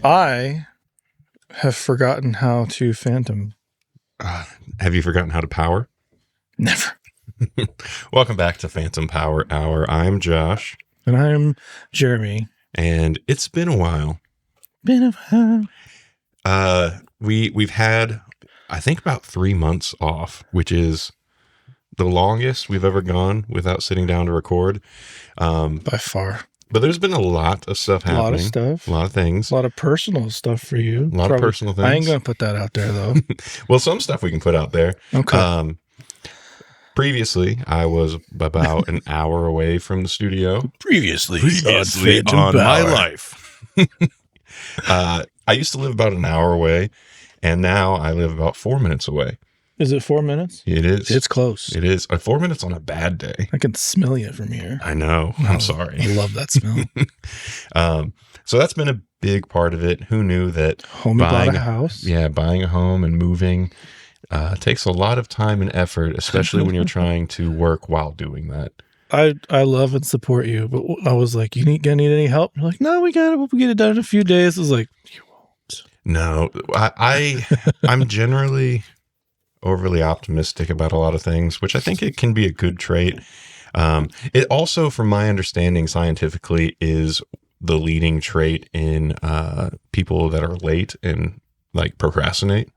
I have forgotten how to phantom. Have you forgotten how to power? Never. Welcome back to Phantom Power Hour. I'm Josh. And I'm Jeremy. And it's been a while. We've had, I think, about 3 months off, which is the longest we've ever gone without sitting down to record. By far. But there's been a lot of stuff happening. A lot of stuff. A lot of things. A lot of personal stuff for you. A lot of personal things. I ain't going to put that out there, though. Well, some stuff we can put out there. Okay. Previously, I was about an hour away from the studio. Previously on my life. I used to live about an hour away, and now I live about 4 minutes away. Is it 4 minutes? It is. It's close. It is. 4 minutes on a bad day. I can smell you from here. I know. I'm sorry. I love that smell. So that's been a big part of it. Who knew that Homie bought a house? Yeah, buying a home and moving takes a lot of time and effort, especially when you're trying to work while doing that. I love and support you, but I was like, gonna need any help? You're like, no, we got it. We'll get it done in a few days. I was like, you won't. No, I'm generally overly optimistic about a lot of things, which I think it can be a good trait. It also, from my understanding scientifically, is the leading trait in people that are late and like procrastinate.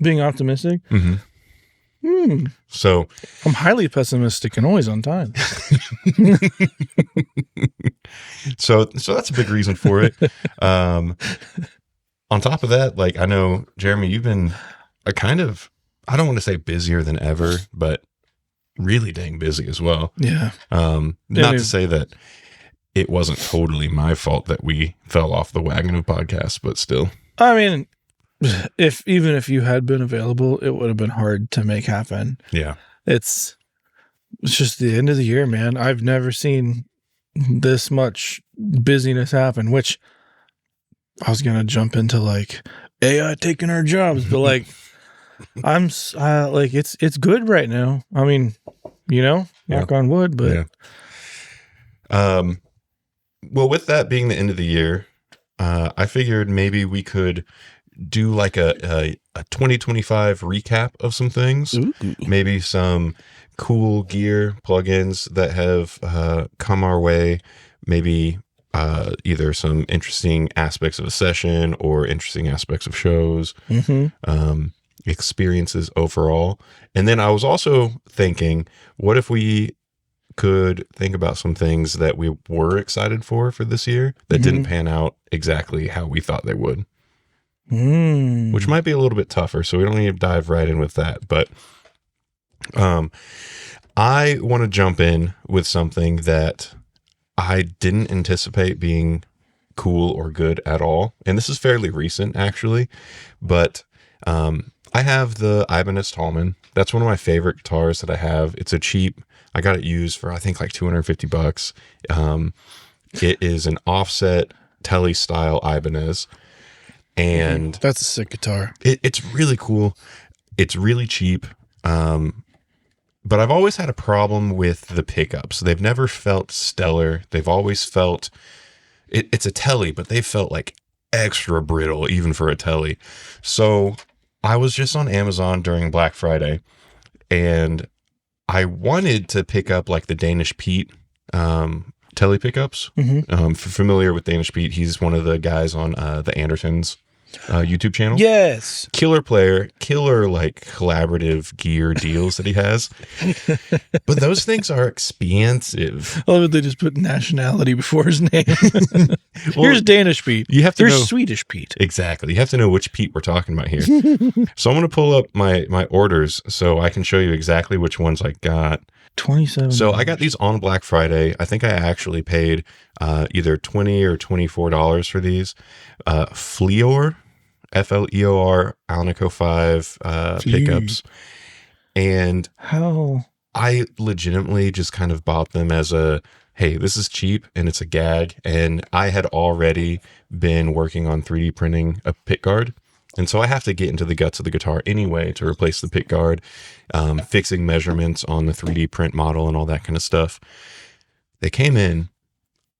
Being optimistic? Mm-hmm. So I'm highly pessimistic and always on time. So that's a big reason for it. On top of that, like, I know, Jeremy, you've been a kind of, I don't want to say busier than ever, but really dang busy as well. Yeah. Not to say that it wasn't totally my fault that we fell off the wagon of podcasts, but still. I mean, even if you had been available, it would have been hard to make happen. Yeah. It's just the end of the year, man. I've never seen this much busyness happen, which I was going to jump into like AI taking our jobs, but like, I'm like, it's good right now. I mean, knock on wood, but. Yeah. Well, with that being the end of the year, I figured maybe we could do like a 2025 recap of some things. Ooh. Maybe some cool gear plugins that have come our way. Maybe either some interesting aspects of a session or interesting aspects of shows. Mm-hmm. Experiences overall. And then I was also thinking, what if we could think about some things that we were excited for this year that didn't pan out exactly how we thought they would? Which might be a little bit tougher, so we don't need to dive right in with that. But I want to jump in with something that I didn't anticipate being cool or good at all. And this is fairly recent, actually. But I have the Ibanez Tallman. That's one of my favorite guitars that I have. It's I got it used for, I think, like $250. It is an offset Tele style Ibanez. And that's a sick guitar. It's really cool. It's really cheap. But I've always had a problem with the pickups. They've never felt stellar. They've always felt, it's a Tele, but they felt like extra brittle, even for a Tele. So I was just on Amazon during Black Friday, and I wanted to pick up like the Danish Pete Tele pickups. Mm-hmm. Familiar with Danish Pete, he's one of the guys on the Andertons YouTube channel. Yes. Killer player, killer like collaborative gear deals that he has. But those things are expensive. Oh, they just put nationality before his name. Well, here's Danish Pete. You have to know Swedish Pete. Exactly. You have to know which Pete we're talking about here. So I'm going to pull up my orders so I can show you exactly which ones I got. 27. So I got these on Black Friday. I think I actually paid either $20 or $24 for these. Fleor, Fleor Alnico 5 pickups. And how I legitimately just kind of bought them as a, hey, this is cheap and it's a gag. And I had already been working on 3D printing a pick guard. And so I have to get into the guts of the guitar anyway to replace the pick guard, fixing measurements on the 3D print model and all that kind of stuff. They came in,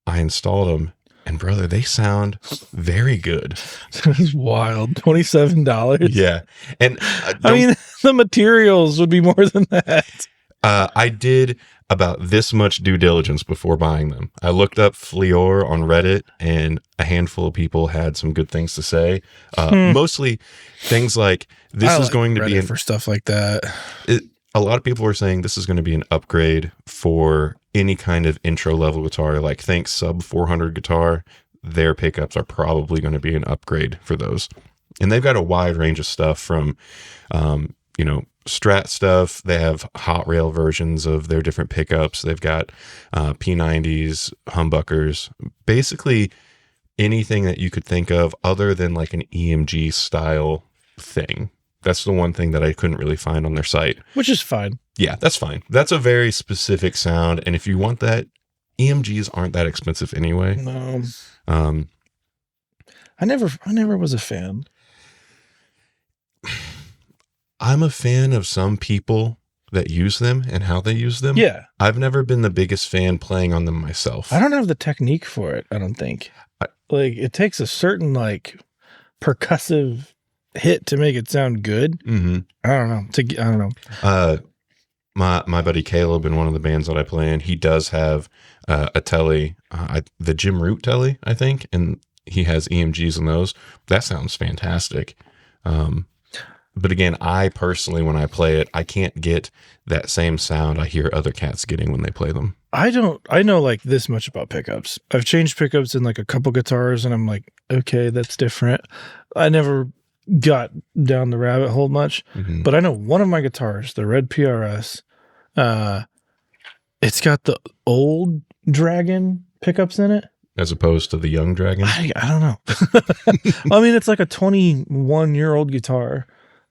I installed them, And brother, they sound very good. It's wild. $27. Yeah. And I mean, the materials would be more than that. I did about this much due diligence before buying them. I looked up Fleor on Reddit, and a handful of people had some good things to say. Mostly things like this is going to be for stuff like that. A lot of people were saying this is going to be an upgrade for any kind of intro level guitar, like think sub 400 guitar. Their pickups are probably going to be an upgrade for those. And they've got a wide range of stuff from, Strat stuff. They have hot rail versions of their different pickups. They've got P90s, humbuckers, basically anything that you could think of other than like an EMG style thing. That's the one thing that I couldn't really find on their site. Which is fine. Yeah, that's fine. That's a very specific sound. And if you want that, EMGs aren't that expensive anyway. No. I never was a fan. I'm a fan of some people that use them and how they use them. Yeah. I've never been the biggest fan playing on them myself. I don't have the technique for it, I don't think. It takes a certain percussive hit to make it sound good. Mm-hmm. I don't know. My buddy Caleb in one of the bands that I play in, he does have a telly, the Jim Root telly, I think, and he has EMGs in those. That sounds fantastic. But again, I personally, when I play it, I can't get that same sound I hear other cats getting when they play them. I know this much about pickups. I've changed pickups in a couple guitars, and I'm like, okay, that's different. I never got down the rabbit hole much, but I know one of my guitars, the red PRS, it's got the old Dragon pickups in it. As opposed to the young Dragon? I don't know. I mean, it's like a 21-year-old guitar.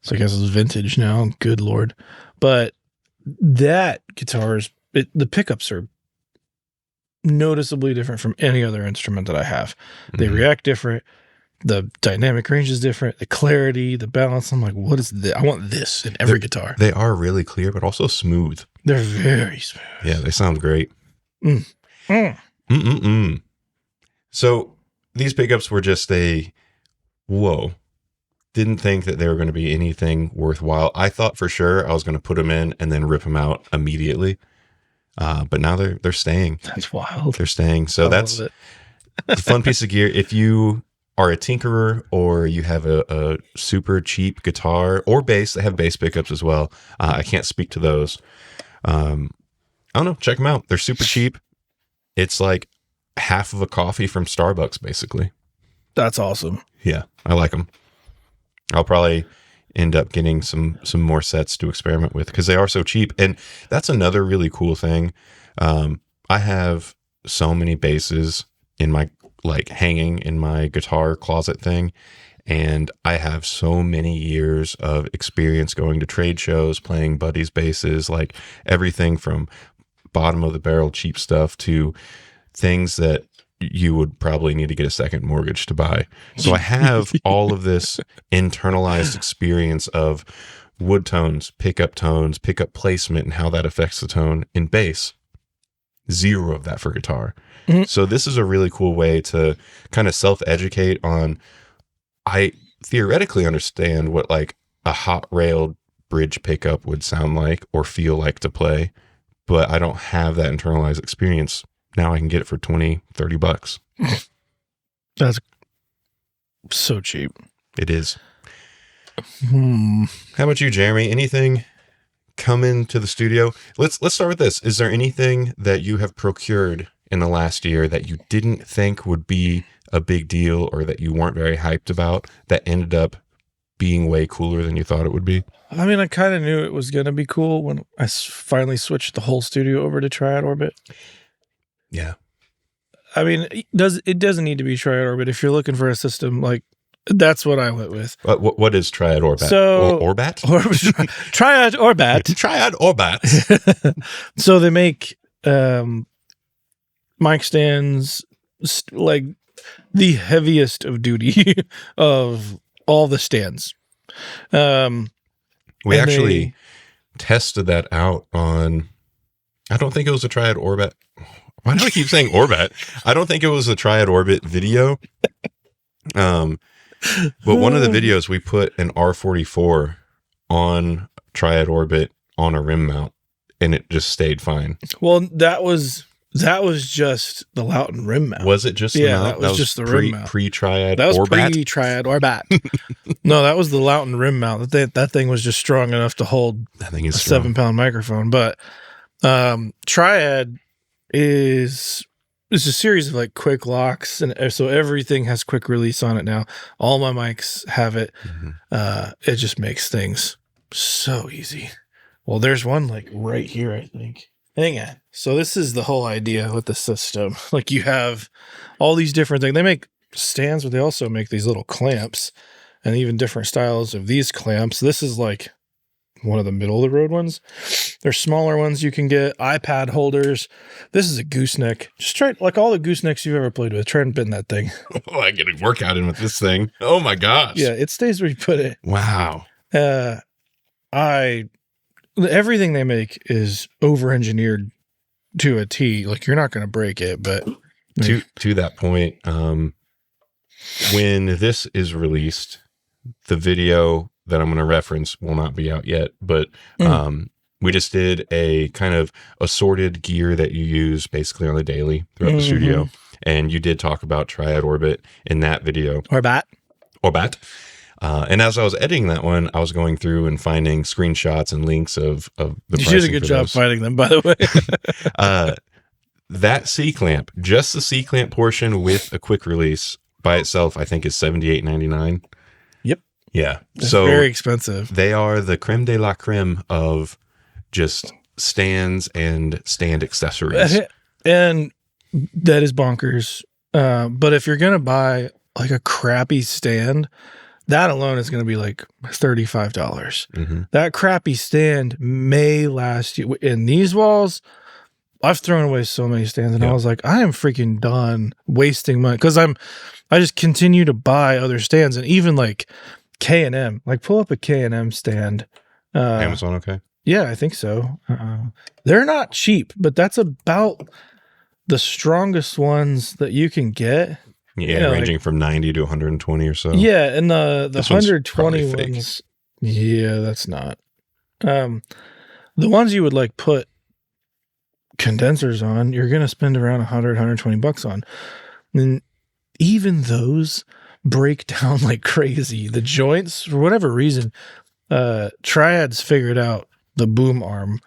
So I guess it's vintage now. Good Lord. But that guitar the pickups are noticeably different from any other instrument that I have. They react different. The dynamic range is different. The clarity, the balance. I'm like, what is this? I want this in every guitar. They are really clear, but also smooth. They're very smooth. Yeah, they sound great. So these pickups were just whoa. Didn't think that they were going to be anything worthwhile. I thought for sure I was going to put them in and then rip them out immediately. But now they're staying. That's wild. They're staying. So that's a fun piece of gear. If you are a tinkerer or you have a super cheap guitar or bass, they have bass pickups as well. I can't speak to those. I don't know. Check them out. They're super cheap. It's like half of a coffee from Starbucks, basically. That's awesome. Yeah, I like them. I'll probably end up getting some more sets to experiment with because they are so cheap. And that's another really cool thing. I have so many basses in my hanging in my guitar closet thing. And I have so many years of experience going to trade shows, playing buddies' basses, like everything from bottom of the barrel cheap stuff to things that you would probably need to get a second mortgage to buy. So I have all of this internalized experience of wood tones, pickup placement, and how that affects the tone in bass. Zero of that for guitar. So this is a really cool way to kind of self-educate on. I theoretically understand what a hot railed bridge pickup would sound like or feel like to play, but I don't have that internalized experience. Now I can get it for $20-$30. That's so cheap. It is. How about you, Jeremy? Anything coming to the studio? Let's start with this. Is there anything that you have procured in the last year that you didn't think would be a big deal or that you weren't very hyped about that ended up being way cooler than you thought it would be? I mean, I kind of knew it was going to be cool when I finally switched the whole studio over to Triad Orbit. Yeah. I mean, it doesn't need to be Triad Orbit. If you're looking for a system, that's what I went with. What is Triad Orbit? So, Orbat? Triad Orbit. Triad Orbit. So they make mic stands, the heaviest of duty of all the stands. We actually tested that out on, I don't think it was a Triad Orbit. Why do I keep saying Orbat? I don't think it was a Triad Orbit video. But one of the videos we put an R44 on Triad Orbit on a rim mount, and it just stayed fine. Well, that was just the Loughton rim mount. Was it just the mount? That was just the rim mount. Pre-Triad That was Orbat? pre-Triad Orbat. No, that was the Loughton rim mount. That thing was just strong enough to hold That thing is a strong. 7-pound microphone. But Triad is a series of like quick locks, and so everything has quick release on it now. All my mics have it. It just makes things so easy. Well, there's one like right here, I think. Hang on. So this is the whole idea with the system. Like you have all these different things. They make stands, but they also make these little clamps and even different styles of these clamps. This is like one of the middle of the road ones. There's smaller ones you can get, iPad holders. This is a gooseneck. Just try like all the goosenecks you've ever played with. Try and bend that thing. Oh, I get a workout in with this thing. Oh my gosh. Yeah, it stays where you put it. Wow. Everything they make is over-engineered to a T. Like you're not going to break it, but To that point, when this is released, the video that I'm going to reference will not be out yet, but we just did a kind of assorted gear that you use basically on the daily throughout the studio. And you did talk about Triad Orbit in that video. Orbat. And as I was editing that one, I was going through and finding screenshots and links of the You did a good job finding them, by the way. That C-clamp, just the C-clamp portion with a quick release by itself, I think is $78.99. Yep. Yeah. It's so very expensive. They are the creme de la creme of just stands and stand accessories. And that is bonkers. But if you're going to buy like a crappy stand, that alone is going to be like $35. That crappy stand may last you. In these walls, I've thrown away so many stands, and I was like, I am freaking done wasting money because I just continue to buy other stands, and even like K&M, like pull up a K&M stand. Amazon, okay? Yeah, I think so. They're not cheap, but that's about the strongest ones that you can get. Yeah, ranging from 90 to 120 or so. Yeah, and the 120 one's ones. Yeah, that's not. The ones you would like put condensers on, you're going to spend around 100, 120 bucks on. And even those break down like crazy. The joints, for whatever reason, Triad's figured out the boom arm.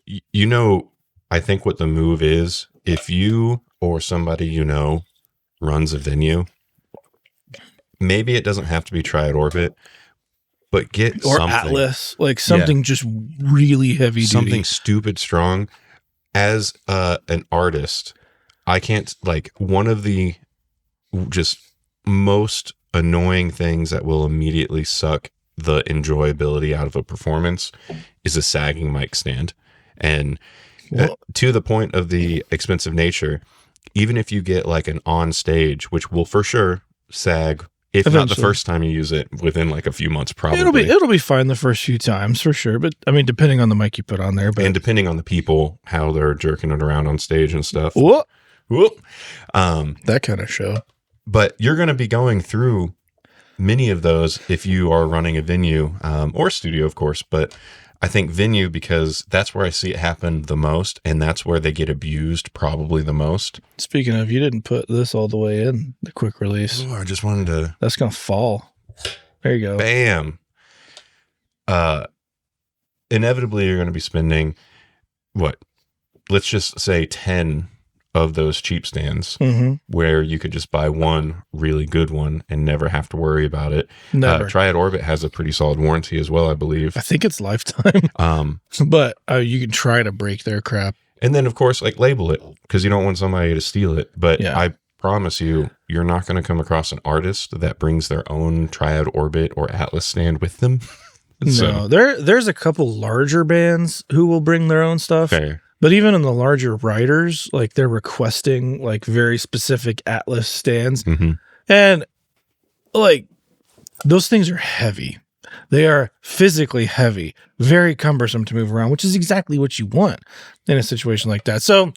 You know, I think what the move is, if you or somebody you know runs a venue, maybe it doesn't have to be Triad Orbit, but get or something. Atlas, like something just really heavy duty. Something stupid strong. As an artist, I can't, like, one of the just most annoying things that will immediately suck the enjoyability out of a performance is a sagging mic stand. And to the point of the expensive nature, even if you get like an on stage, which will for sure sag, if eventually. not the first time you use it, within like a few months, probably. It'll be fine the first few times for sure. But I mean, depending on the mic you put on there, and depending on the people, how they're jerking it around on stage and stuff. Whoop. That kind of show. But you're going to be going through many of those if you are running a venue or studio, of course. But I think venue, because that's where I see it happen the most, and that's where they get abused probably the most. Speaking of, you didn't put this all the way in, the quick release. Oh, I just wanted to... That's going to fall. There you go. Bam. Inevitably, you're going to be spending, let's just say 10 of those cheap stands where you could just buy one really good one and never have to worry about it. Never. Triad Orbit has a pretty solid warranty as well, I believe. I think it's lifetime. But you can try to break their crap. And then, of course, like label it because you don't want somebody to steal it. But I promise you, you're not going to come across an artist that brings their own Triad Orbit or Atlas stand with them. No, there's a couple larger bands who will bring their own stuff. Fair. But even in the larger writers, like they're requesting like very specific Atlas stands. And like those things are heavy. They are physically heavy, very cumbersome to move around, which is exactly what you want in a situation like that. So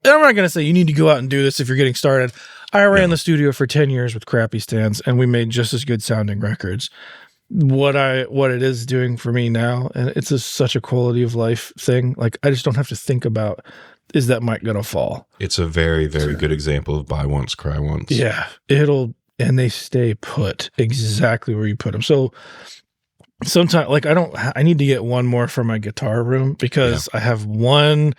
and I'm not going to say you need to go out and do this if you're getting started. I ran the studio for 10 years with crappy stands, and we made just as good sounding records. What it is doing for me now, and it's such a quality of life thing. Like, I just don't have to think about, is that mic going to fall? It's a very, very good example of buy once, cry once. Yeah, and they stay put exactly where you put them. So sometimes, like, I need to get one more for my guitar room because I have one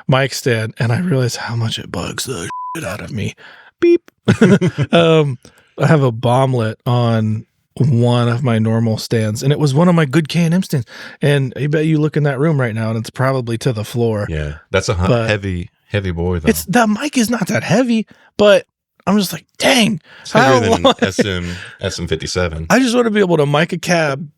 mic stand and I realize how much it bugs the shit out of me. Beep. I have a bomblet on one of my normal stands, and it was one of my good K&M stands. And I bet you look in that room right now and it's probably to the floor. Yeah. That's a heavy boy though. That mic is not that heavy, but I'm just like, dang. It's heavier than SM57. I just want to be able to mic a cab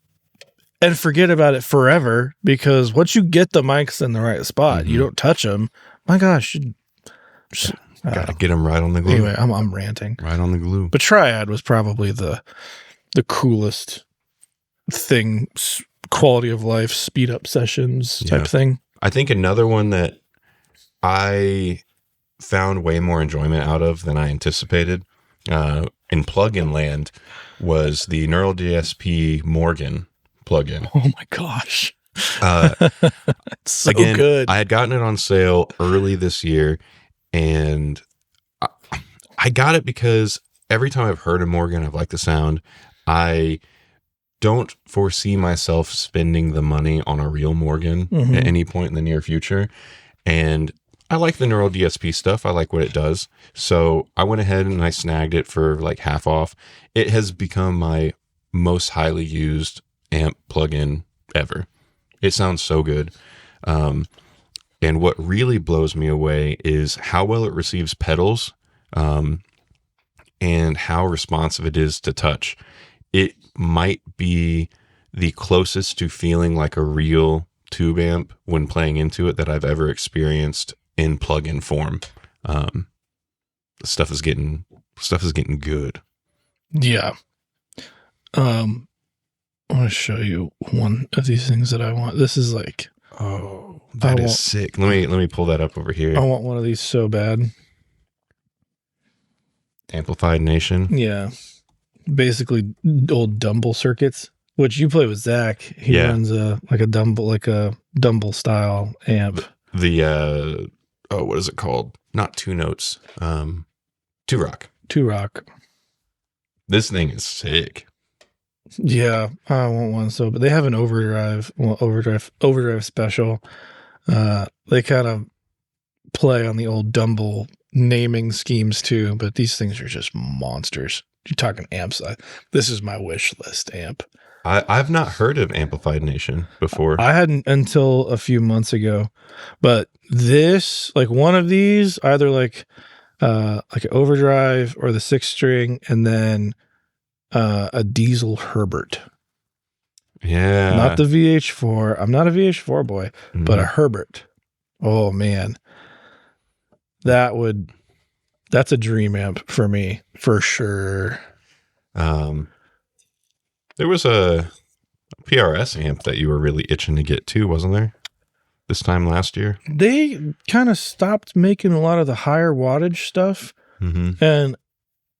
and forget about it forever, because once you get the mics in the right spot, you don't touch them. My gosh. Gotta get them right on the glue. Anyway, I'm ranting. Right on the glue. But Triad was probably the coolest thing, quality of life, speed up sessions type thing. I think another one that I found way more enjoyment out of than I anticipated in plugin land was the Neural DSP Morgan plugin. Oh my gosh. It's so good. I had gotten it on sale early this year, and I got it because every time I've heard a Morgan, I've liked the sound. I don't foresee myself spending the money on a real Morgan at any point in the near future. And I like the Neural DSP stuff. I like what it does. So I went ahead and I snagged it for like half off. It has become my most highly used amp plugin ever. It sounds so good. And what really blows me away is how well it receives pedals, and how responsive it is to touch. It might be the closest to feeling like a real tube amp when playing into it that I've ever experienced in plug-in form. Stuff is getting good. Yeah. I want to show you one of these things that I want. This is like, that is sick. Let me pull that up over here. I want one of these so bad. Amplified Nation. Yeah. Basically old Dumble circuits, which you play with Zach. He runs a Dumble style amp. The what is it called? Not Two Notes. Two Rock. This thing is sick. Yeah, I want one. So, but they have an overdrive special. They kind of play on the old Dumble naming schemes too, but these things are just monsters. You're talking amps. This is my wish list amp. I've not heard of Amplified Nation before. I hadn't until a few months ago, but this, like one of these, either like an overdrive or the 6-string, and then a diesel Herbert. Yeah. Not the VH4. I'm not a VH4 boy, but a Herbert. Oh man. That's a dream amp for me, for sure. There was a PRS amp that you were really itching to get too, wasn't there? This time last year? They kind of stopped making a lot of the higher wattage stuff. And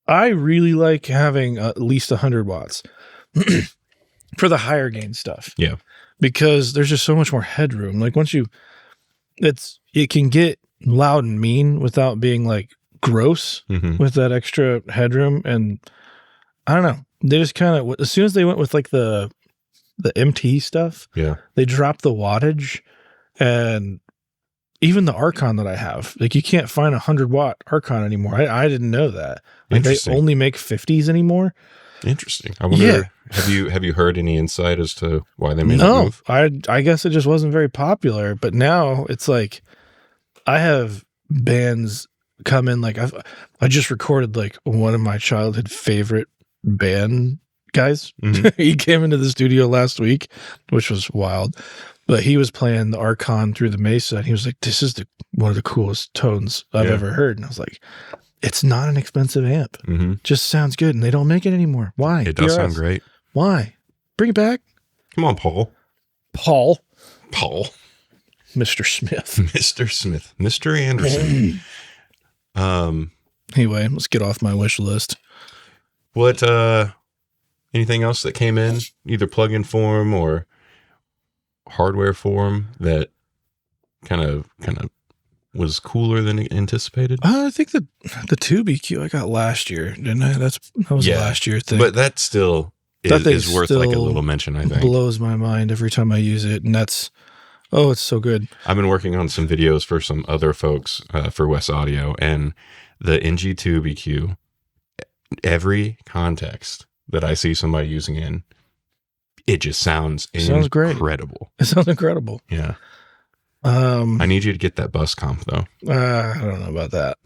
I really like having at least 100 watts for the higher gain stuff. Yeah. Because there's just so much more headroom. Like it can get loud and mean without being like gross with that extra headroom. And I don't know. They just kind of, as soon as they went with like the MT stuff, they dropped the wattage, and even the Archon that I have, like you can't find 100 watt Archon anymore. I didn't know that. Like they only make 50s anymore. Interesting. I wonder, have you heard any insight as to why they made that move? I guess it just wasn't very popular, but now it's like I have bands come in, like I just recorded like one of my childhood favorite band guys. He came into the studio last week, which was wild, but he was playing the Archon through the Mesa, and he was like, this is one of the coolest tones I've ever heard. And I was like, it's not an expensive amp. Just sounds good, and they don't make it anymore. Why? It does sound great. Why? Bring it back. Come on, Paul. Mr. Smith. Mr. Anderson. Anyway, let's get off my wish list. What, anything else that came in, either plug-in form or hardware form, that kind of was cooler than anticipated? I think the Tube EQ I got last year, didn't I? That was a last year thing. But that still is worth like a little mention, I think. Blows my mind every time I use it, and that's it's so good. I've been working on some videos for some other folks for West Audio, and the NG Tube EQ, every context that I see somebody using it just sounds great. Incredible. It sounds incredible. Yeah. I need you to get that bus comp though. I don't know about that.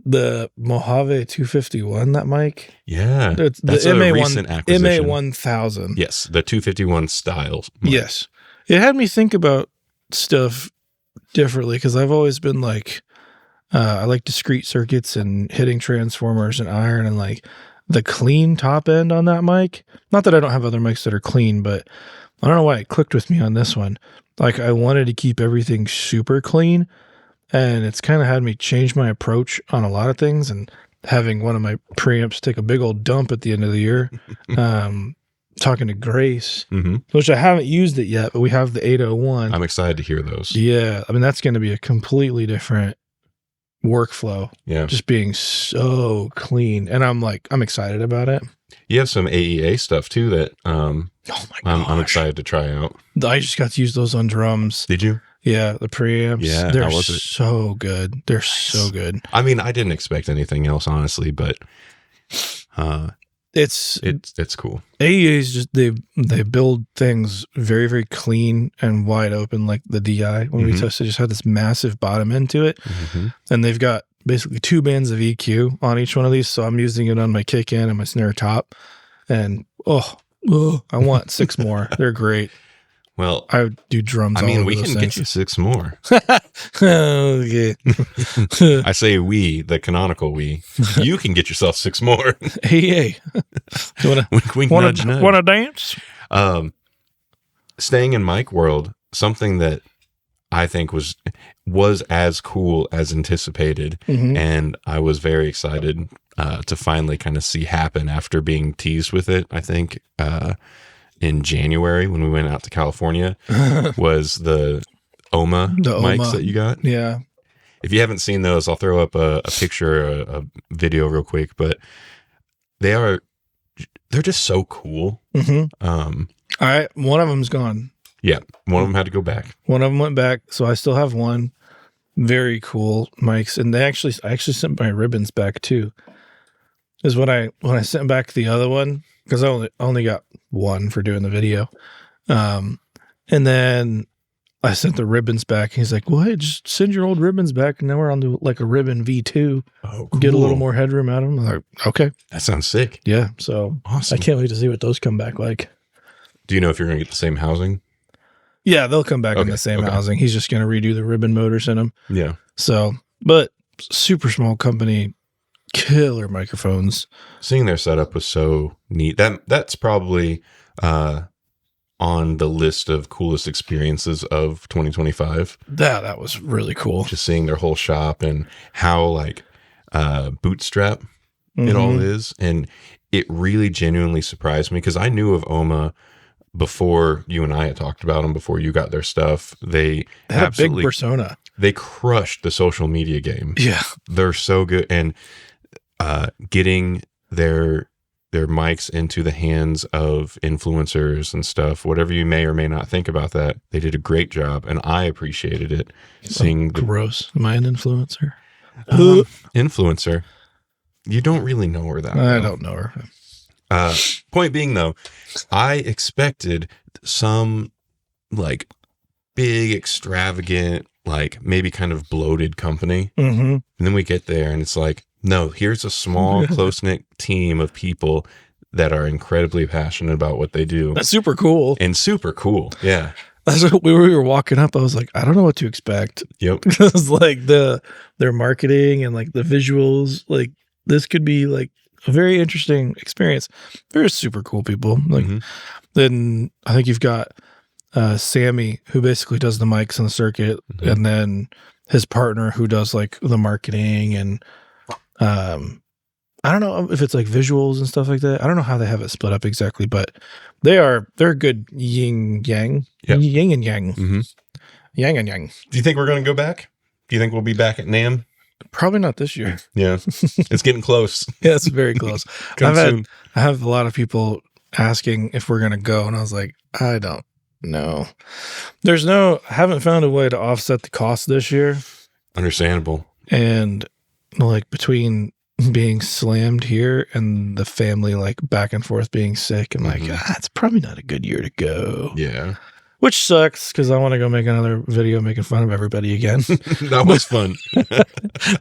The Mojave 251, that mic. Yeah. It's that's the a recent acquisition. MA1000. Yes. The 251 style. Mic. Yes. It had me think about stuff differently, because I've always been like, I like discrete circuits and hitting transformers and iron, and like the clean top end on that mic. Not that I don't have other mics that are clean, but I don't know why it clicked with me on this one. Like, I wanted to keep everything super clean, and it's kind of had me change my approach on a lot of things, and having one of my preamps take a big old dump at the end of the year. Talking to Grace, which I haven't used it yet, but we have the 801. I'm excited to hear those. Yeah. I mean, that's going to be a completely different workflow. Yeah. Just being so clean. And I'm excited about it. You have some AEA stuff too that oh my gosh. I'm excited to try out. I just got to use those on drums. Did you? Yeah, the preamps. Yeah, they're so good. They're so good. I mean, I didn't expect anything else, honestly, but it's cool. AEA's just they build things very, very clean and wide open, like the DI. When we tested, just had this massive bottom end to it, and they've got basically 2 bands of EQ on each one of these. So I'm using it on my kick in and my snare top, and I want 6 more. They're great. Well, I would do drums. I mean, we can get you 6 more. Okay. I say we, the canonical we. You can get yourself 6 more. Hey. Want to dance? Staying in mic world, something that I think was as cool as anticipated, and I was very excited to finally kind of see happen after being teased with it. I think in January when we went out to California was the OMA mics that you got. Yeah. If you haven't seen those, I'll throw up a picture, a video real quick, but they're just so cool. All right. One of them's gone. Yeah. One of them had to go back. One of them went back. So I still have one. Very cool mics. And I actually sent my ribbons back too. Is when I sent back the other one, because I only got one for doing the video. And then I sent the ribbons back. He's like, well, hey, just send your old ribbons back. And now we're on to like a ribbon V2. Oh, cool. Get a little more headroom out of them. I'm like, okay. That sounds sick. Yeah. So awesome. I can't wait to see what those come back like. Do you know if you're going to get the same housing? Yeah, they'll come back in the same housing. He's just going to redo the ribbon motors in them. Yeah. So, but super small company, killer microphones. Seeing their setup was so neat. That's probably on the list of coolest experiences of 2025. That was really cool. Just seeing their whole shop and how like bootstrap it all is. And it really genuinely surprised me because I knew of OMA before you and I had talked about them, before you got their stuff. They had a big persona. They crushed the social media game. Yeah. They're so good. And getting their mics into the hands of influencers and stuff, whatever you may or may not think about that, they did a great job. And I appreciated it. Seeing gross. Am I an influencer? Influencer. You don't really know her that well. I don't know her. Point being, though, I expected some like big, extravagant, like maybe kind of bloated company. And then we get there and it's like, no, here's a small, close-knit team of people that are incredibly passionate about what they do. That's super cool. And super cool. Yeah. That's what we were walking up. I was like, I don't know what to expect. Yep. Because like their marketing and like the visuals, like this could be like a very interesting experience. They're super cool people. Like then I think you've got Sammy, who basically does the mics on the circuit, and then his partner who does like the marketing and I don't know if it's like visuals and stuff like that. I don't know how they have it split up exactly, but they're good yin yang, Yep. yin and yang, Mm-hmm. yang and yang. Do you think we're going to go back? Do you think we'll be back at NAMM? Probably not this year. Yeah, it's getting close. Yeah, it's very close. Soon. I have a lot of people asking if we're going to go, and I was like, I don't know. I haven't found a way to offset the cost this year. Understandable. And like between being slammed here and the family like back and forth being sick, I'm like, it's probably not a good year to go. Yeah. Which sucks because I want to go make another video making fun of everybody again. That was fun.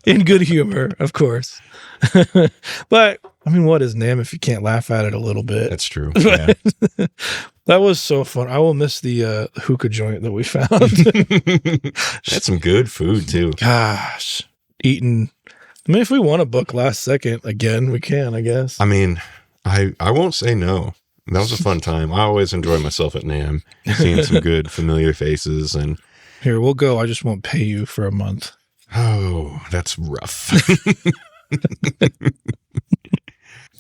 In good humor, of course. But I mean, what is NAMM if you can't laugh at it a little bit? That's true. Yeah. That was so fun. I will miss the hookah joint that we found. That's some good food too. Gosh, eating. I mean, if we want to book last second again, we can, I guess. I mean, I won't say no. That was a fun time. I always enjoy myself at NAMM, seeing some good familiar faces. And here, we'll go. I just won't pay you for a month. Oh, that's rough.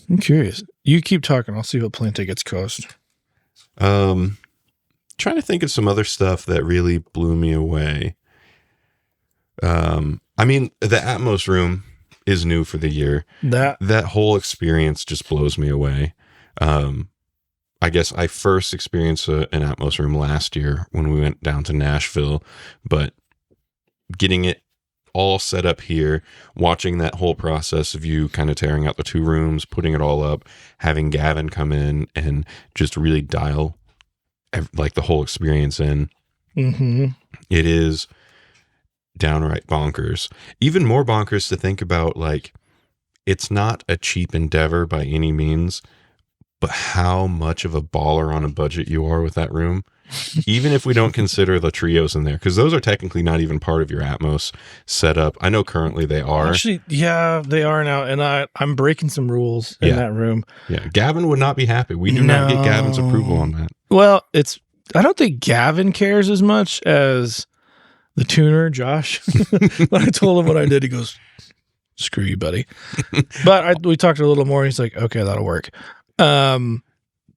I'm curious. You keep talking. I'll see what plane tickets cost. Trying to think of some other stuff that really blew me away. I mean, the Atmos room is new for the year. That whole experience just blows me away. I guess I first experienced an Atmos room last year when we went down to Nashville, but getting it all set up here, watching that whole process of you kind of tearing out the 2 rooms, putting it all up, having Gavin come in and just really dial like the whole experience in. Mm-hmm. It is downright bonkers. Even more bonkers to think about, like, it's not a cheap endeavor by any means, but how much of a baller on a budget you are with that room. Even if we don't consider the trios in there, because those are technically not even part of your Atmos setup. I know currently they are. Actually, yeah, they are now, and I'm breaking some rules in that room. Yeah, Gavin would not be happy. We do not get Gavin's approval on that. Well, I don't think Gavin cares as much as the tuner, Josh. When I told him what I did, he goes, "Screw you, buddy." But we talked a little more. He's like, "Okay, that'll work."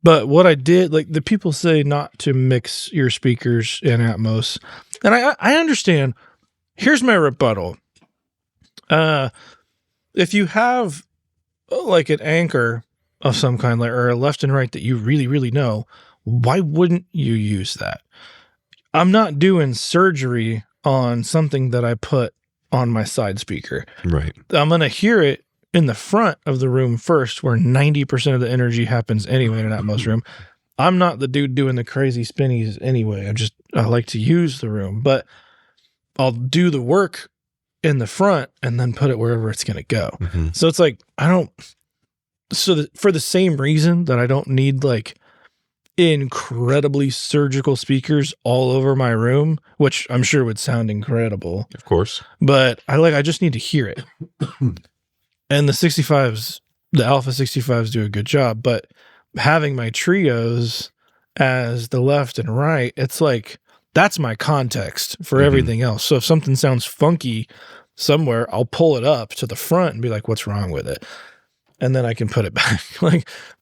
But what I did, like the people say not to mix your speakers in Atmos, and I understand. Here's my rebuttal. If you have like an anchor of some kind, like, or a left and right that you really, really know, why wouldn't you use that? I'm not doing surgery on something that I put on my side speaker. Right. I'm going to hear it in the front of the room first, where 90% of the energy happens anyway in an Atmos room. I'm not the dude doing the crazy spinnies anyway. I like to use the room, but I'll do the work in the front and then put it wherever it's going to go. Mm-hmm. So it's like, for the same reason that I don't need like incredibly surgical speakers all over my room, which I'm sure would sound incredible. Of course. But I just need to hear it. And the Alpha 65s do a good job, but having my trios as the left and right, it's like, that's my context for everything else. So if something sounds funky somewhere, I'll pull it up to the front and be like, what's wrong with it? And then I can put it back.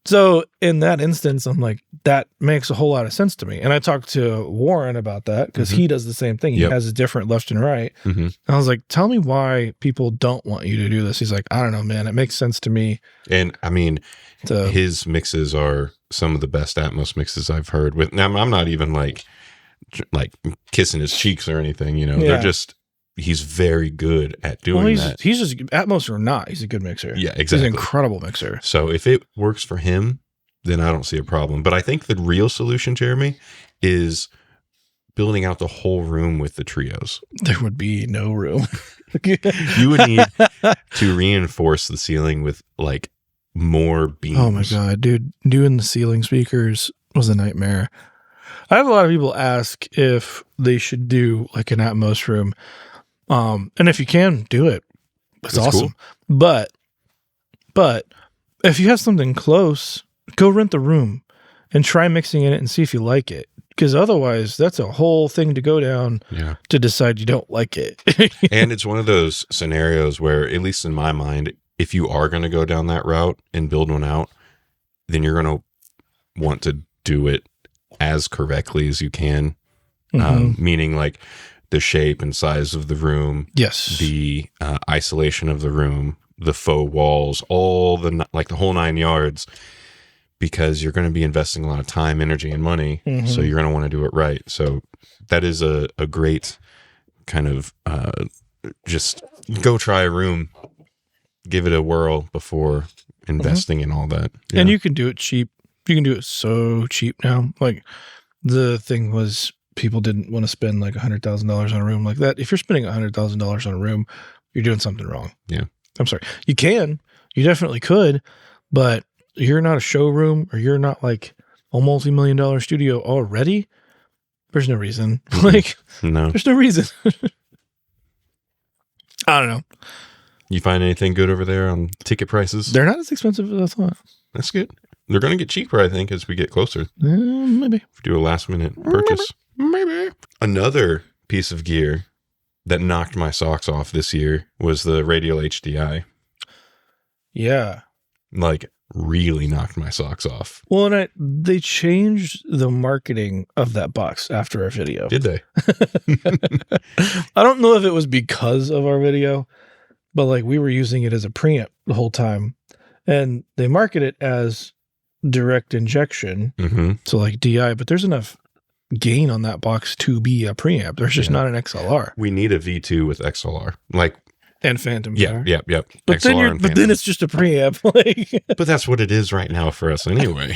So in that instance, I'm like, that makes a whole lot of sense to me. And I talked to Warren about that because he does the same thing. He has a different left and right. And I was like, tell me why people don't want you to do this. He's like, I don't know, man. It makes sense to me. And I mean, his mixes are some of the best Atmos mixes I've heard. Now, I'm not even like kissing his cheeks or anything, They're just, he's very good at doing that. He's just, Atmos or not, he's a good mixer. Yeah, exactly. He's an incredible mixer. So if it works for him, then I don't see a problem. But I think the real solution, Jeremy, is building out the whole room with the trios. There would be no room. You would need to reinforce the ceiling with like more beams. Oh my God, dude. Doing the ceiling speakers was a nightmare. I have a lot of people ask if they should do like an Atmos room. And if you can, do it. It's awesome. Cool. But if you have something close, go rent the room and try mixing in it and see if you like it. Because otherwise, that's a whole thing to go down Yeah. to decide you don't like it. And it's one of those scenarios where, at least in my mind, if you are going to go down that route and build one out, then you're going to want to do it as correctly as you can. Meaning like the shape and size of the room. Yes. The isolation of the room, the faux walls, all the, like the whole 9 yards, because you're going to be investing a lot of time, energy, and money. So you're going to want to do it right. So that is a great kind of just go try a room, give it a whirl before investing in all that. Yeah. And you can do it cheap. You can do it so cheap now. Like the thing was, people didn't want to spend like $100,000 on a room like that. If you're spending $100,000 on a room, you're doing something wrong. Yeah. I'm sorry. You definitely could, but you're not a showroom or you're not like a multi-million-dollar studio already. There's no reason. Like, no, there's no reason. I don't know. You find anything good over there on ticket prices? They're not as expensive as I thought. That's good. They're going to get cheaper, I think, as we get closer. Maybe. If we do a last minute purchase. Maybe. Another piece of gear that knocked my socks off this year was the Radial HDI. Yeah. Like, really knocked my socks off. Well, and they changed the marketing of that box after our video. Did they? I don't know if it was because of our video, but like we were using it as a preamp the whole time. And they market it as direct injection. So like DI, but there's enough gain on that box to be a preamp. There's just not an XLR. We need a V2 with XLR. Like, and phantom power. Yep. But then it's just a preamp. Like, but that's what it is right now for us anyway.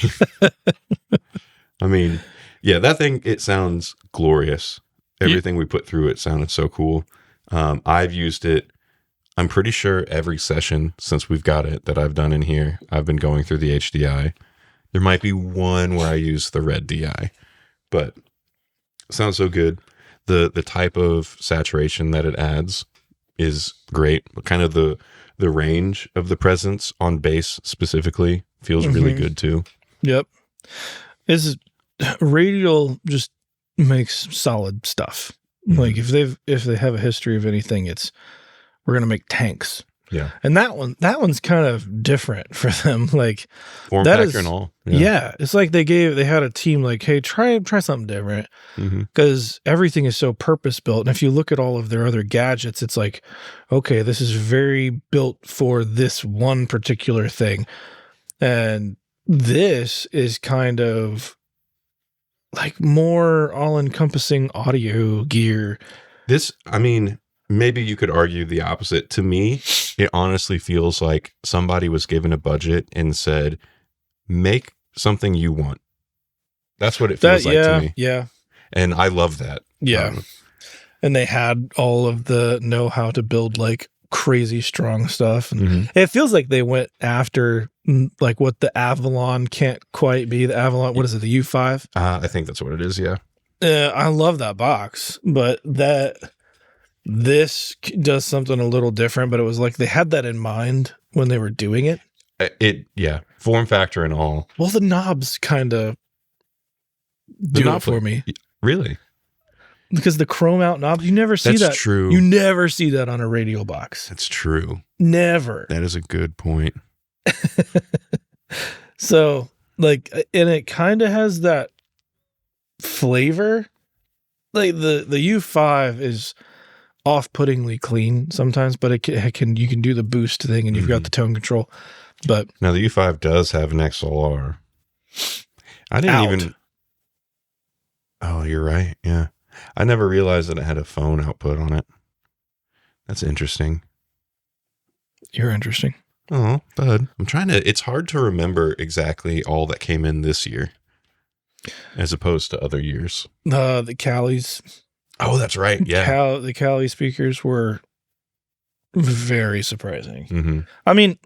I mean, yeah, that thing, it sounds glorious. Everything we put through it sounded so cool. I've used it, I'm pretty sure every session since we've got it that I've done in here, I've been going through the HDI. There might be one where I use the red DI, but it sounds so good. The type of saturation that it adds is great. Kind of the range of the presence on bass specifically feels really good too. Yep. Radial just makes solid stuff. Like if they have a history of anything, it's we're gonna make tanks. Yeah. And that one's kind of different for them. Like form factor and all. Yeah. It's like they had a team like, hey, try something different. Because everything is so purpose built. And if you look at all of their other gadgets, it's like, okay, this is very built for this one particular thing. And this is kind of like more all-encompassing audio gear. This, I mean, maybe you could argue the opposite. To me, it honestly feels like somebody was given a budget and said, make something you want. That's what it feels like to me. Yeah. And I love that. Yeah. And they had all of the know-how to build like crazy strong stuff. And it feels like they went after like what the Avalon can't quite be. The Avalon, what is it, the U5? I think that's what it is, yeah. I love that box, but this does something a little different, but it was like they had that in mind when they were doing it. Form factor and all. Well, the knobs kind of do it for me. Really? Because the chrome out knobs, you never see that. That's true. You never see that on a radio box. That's true. Never. That is a good point. So, like, and it kind of has that flavor. Like the U5 is off-puttingly clean sometimes, but you can do the boost thing and you've got the tone control. But now the U5 does have an XLR. I didn't even. Oh, you're right. Yeah. I never realized that it had a phone output on it. That's interesting. You're interesting. Oh, bud. It's hard to remember exactly all that came in this year as opposed to other years. The Callies. Oh, that's right. Yeah. The Cali speakers were very surprising. I mean,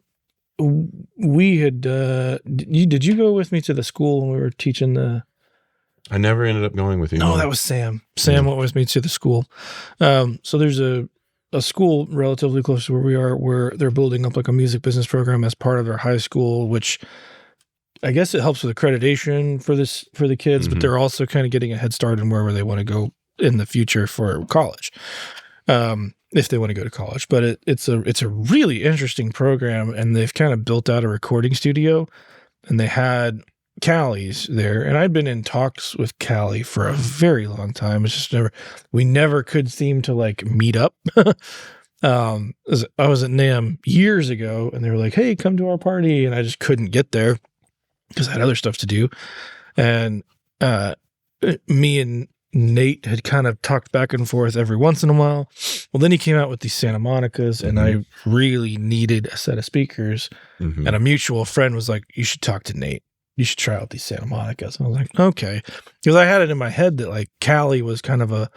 we had, did you go with me to the school when we were teaching I never ended up going with you. No, that was Sam. Sam went with me to the school. So there's a school relatively close to where we are, where they're building up like a music business program as part of their high school, which I guess it helps with accreditation for the kids, but Mhm. they're also kind of getting a head start in wherever they want to go in the future for college, if they want to go to college. But it's a really interesting program, and they've kind of built out a recording studio, and they had Callie's there, and I'd been in talks with Callie for a very long time. It's just we never could seem to like meet up. I was at NAMM years ago, and they were like, "Hey, come to our party," and I just couldn't get there because I had other stuff to do. And uh, me and Nate had kind of talked back and forth every once in a while. Well, then he came out with these Santa Monicas, and I really needed a set of speakers. Mhm. And a mutual friend was like, "You should talk to Nate. You should try out these Santa Monicas." And I was like, "Okay," because I had it in my head that like Callie was kind of a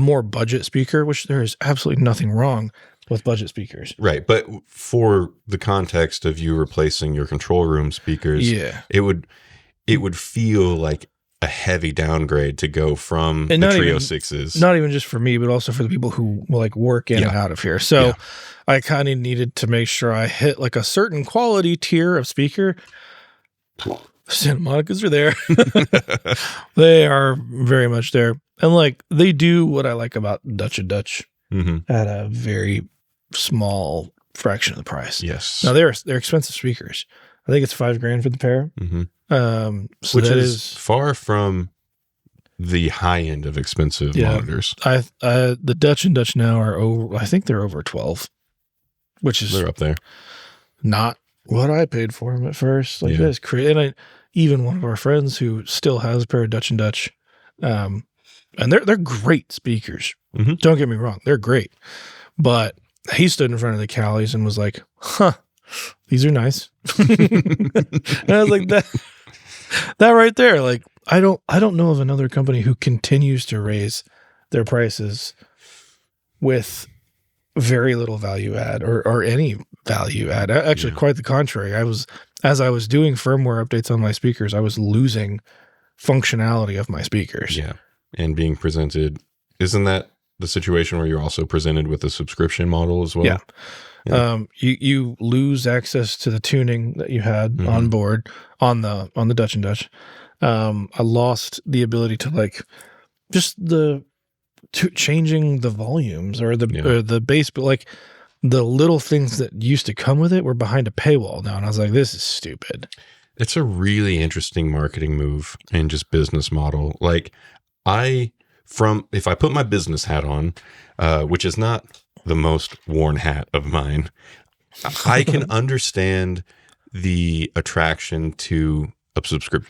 more budget speaker, which there is absolutely nothing wrong with budget speakers. Right, but for the context of you replacing your control room speakers, Yeah. it would feel like a heavy downgrade to go from And the not Trio even- 6s. Not even just for me, but also for the people who like work in and out of here. So Yeah. I kind of needed to make sure I hit like a certain quality tier of speaker. Santa Monicas are there. They are very much there. And like they do what I like about Dutch and Dutch Mhm. at a very small fraction of the price. Yes. Now they're expensive speakers. I think it's $5,000 for the pair. Mhm. So Which that is far from the high end of expensive Yeah. monitors. The Dutch and Dutch now are over. I think they're over 12, which is They're up there. not what I paid for them at first. Like Yeah. that's crazy. And even one of our friends who still has a pair of Dutch and Dutch, and they're great speakers. Mhm. Don't get me wrong, they're great. But he stood in front of the Callies and was like, "Huh, these are nice." And I was like, that right there, like I don't know of another company who continues to raise their prices with very little value add or any value add. Actually, Yeah. quite the contrary. As I was doing firmware updates on my speakers, I was losing functionality of my speakers. Yeah. And being presented, isn't that the situation where you're also presented with a subscription model as well? Yeah. Yeah. You lose access to the tuning that you had Mhm. on board on the Dutch and Dutch. I lost the ability to like just changing the volumes or the bass, but like the little things that used to come with it were behind a paywall now, and I was like, this is stupid. It's a really interesting marketing move and just business model. Like if I put my business hat on, which is not the most worn hat of mine, I can understand the attraction to a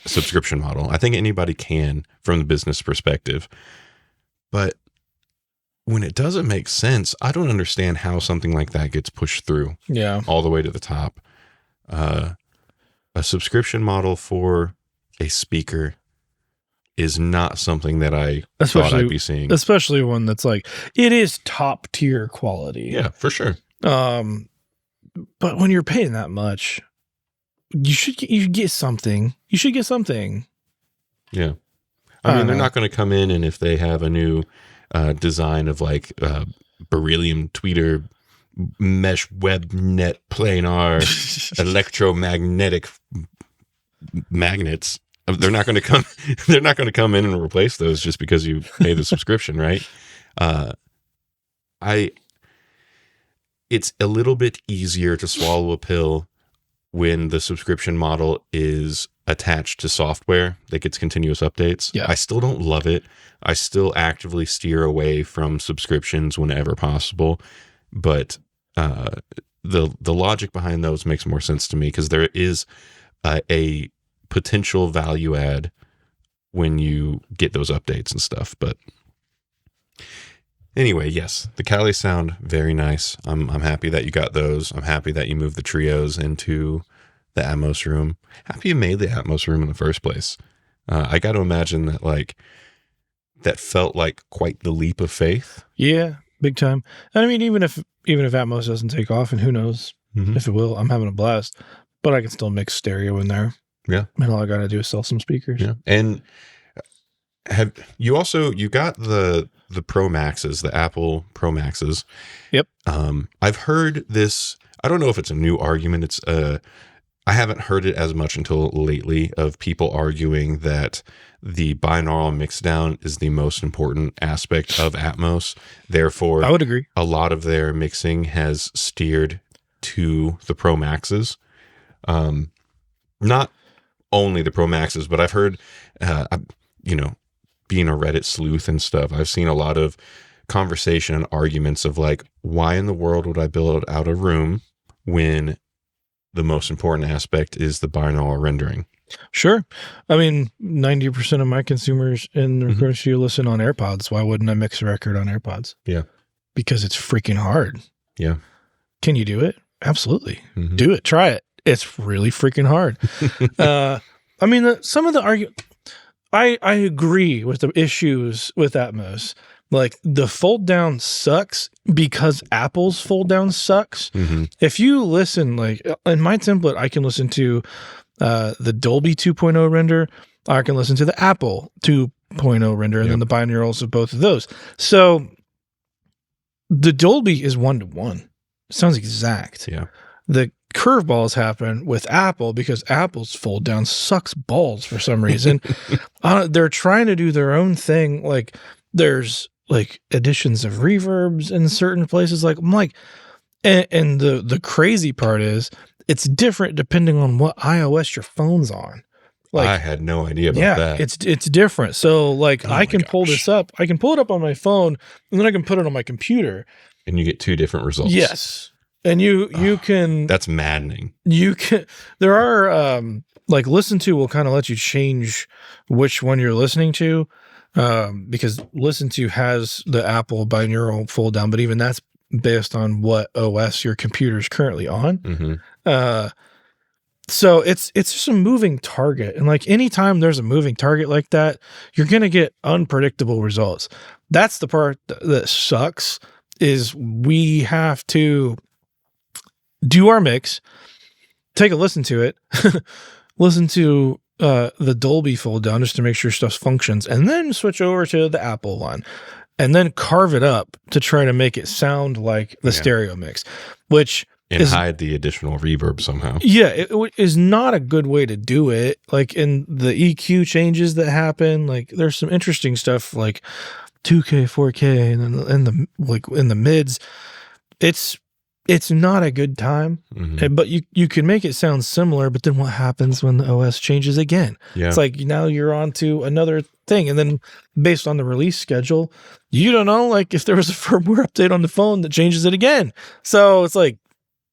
subscription model. I think anybody can from the business perspective. But when it doesn't make sense, I don't understand how something like that gets pushed through Yeah. all the way to the top. A subscription model for a speaker is not something that I thought I'd be seeing. Especially one that's like, it is top tier quality. Yeah, for sure. But when you're paying that much, you should get something. You should get something. Yeah. I I mean, don't they're know. not going to come in and if they have a new design of like beryllium tweeter mesh web net planar electromagnetic magnets, they're not going to come they're not going to come in and replace those just because you pay the subscription, right? It's a little bit easier to swallow a pill when the subscription model is attached to software that gets continuous updates. Yeah. I still don't love it. I still actively steer away from subscriptions whenever possible, but the logic behind those makes more sense to me because there is a potential value add when you get those updates and stuff. But anyway, yes, the Kali sound very nice. I'm happy that you got those. I'm happy that you moved the trios into the Atmos room. Happy you made the Atmos room in the first place. I got to imagine that that felt like quite the leap of faith. Yeah, big time. And I mean, even if Atmos doesn't take off, and who knows Mhm. if it will, I'm having a blast. But I can still mix stereo in there. Yeah. And all I got to do is sell some speakers. Yeah. And you got the Pro Maxes, the Apple Pro Maxes. Yep. I've heard this, I don't know if it's a new argument. It's I haven't heard it as much until lately of people arguing that the binaural mixdown is the most important aspect of Atmos. Therefore, I would agree. a lot of their mixing has steered to the Pro Maxes. Not only the Pro Maxes, but I've heard, being a Reddit sleuth and stuff, I've seen a lot of conversation and arguments of like, why in the world would I build out a room when the most important aspect is the binaural rendering? Sure. I mean, 90% of my consumers in the recording studio listen on AirPods. Why wouldn't I mix a record on AirPods? Yeah. Because it's freaking hard. Yeah. Can you do it? Absolutely. Do it. Try it. It's really freaking hard. I mean, some of the argument, I agree with the issues with Atmos. Like the fold down sucks because Apple's fold down sucks. If you listen, like in my template, I can listen to the Dolby 2.0 render. I can listen to the Apple 2.0 render, and then the binaurals of both of those. So the Dolby is 1-to-1. Sounds exact. Yeah. The curveballs happen with Apple because Apple's fold down sucks balls for some reason. They're trying to do their own thing. Like there's like additions of reverbs in certain places. Like I'm like, and the crazy part is it's different depending on what iOS your phone's on. Like I had no idea about that. It's different. So like I can pull this up. I can pull it up on my phone and then I can put it on my computer. And you get two different results. Yes. And you can, that's maddening. You can, there are, like listen to will kind of let you change which one you're listening to. Because listen to has the Apple binaural fold down, but even that's based on what OS your computer is currently on. So it's just a moving target. And like anytime there's a moving target like that, you're going to get unpredictable results. That's the part that sucks is we have to do our mix, take a listen to it, listen to the Dolby fold down just to make sure stuff functions, and then switch over to the Apple one, and then carve it up to try to make it sound like the stereo mix, which and hide the additional reverb somehow. Yeah, it is not a good way to do it. Like in the EQ changes that happen, like there's some interesting stuff like 2K, 4K, and then in the mids, it's not a good time, but you can make it sound similar, but then what happens when the OS changes again? Yeah. It's like now you're on to another thing. And then based on the release schedule, you don't know, like if there was a firmware update on the phone that changes it again. So it's like,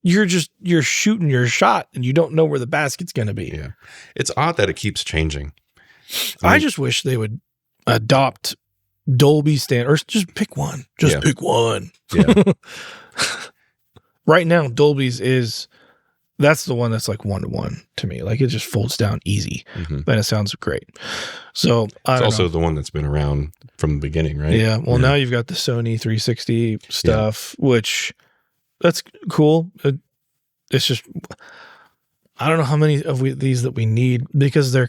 you're shooting your shot and you don't know where the basket's going to be. Yeah. It's odd that it keeps changing. I just wish they would adopt Dolby standard or just pick one. Pick one. Yeah. Right now, Dolby's that's the one that's like 1-to-1 to me. Like it just folds down easy and it sounds great. So it's also the one that's been around from the beginning, right? Yeah. Well, now you've got the Sony 360 stuff, which that's cool. It's just, I don't know how many of these that we need because they're